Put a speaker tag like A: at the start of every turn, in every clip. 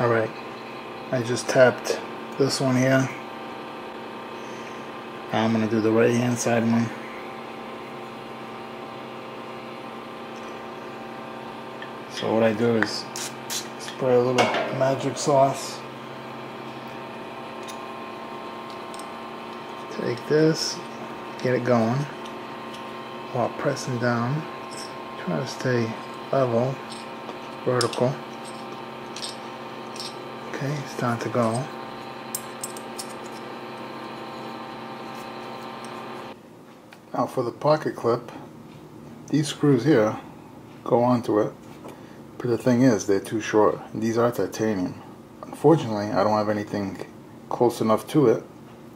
A: Alright, I just tapped this one here. Now I'm going to do the right hand side one. So what I do is spray a little magic sauce. Take this, get it going while pressing down. Try to stay level, vertical. Okay, it's time to go. Now for the pocket clip, these screws here go onto it, but the thing is they're too short. These are titanium. Unfortunately, I don't have anything close enough to it,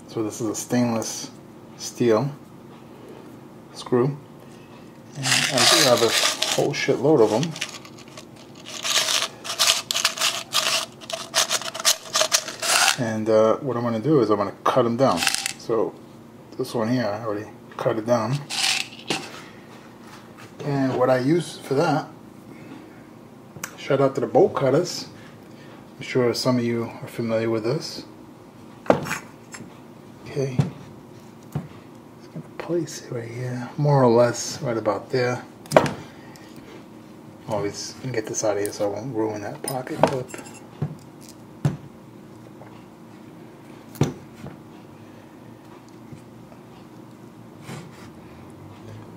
A: so this is a stainless steel screw. And I do have a whole shitload of them. And what I'm going to do is I'm going to cut them down. So this one here, I already cut it down. And what I use for that, shout out to the bolt cutters. I'm sure some of you are familiar with this. Okay, just going to place it right here, more or less right about there. Always can get this out of here so I won't ruin that pocket clip.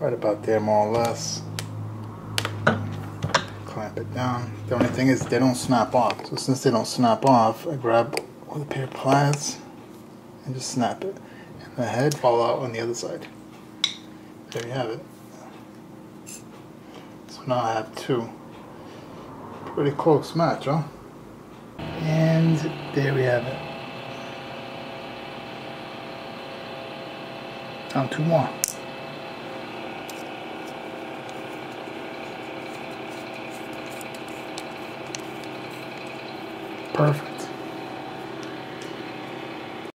A: Right about there, more or less. Clamp it down. The only thing is they don't snap off. So since they don't snap off, I grab with a pair of pliers and just snap it. And the head fall out on the other side. There you have it. So now I have two. Pretty close match, huh? And there we have it. Down two more. Perfect.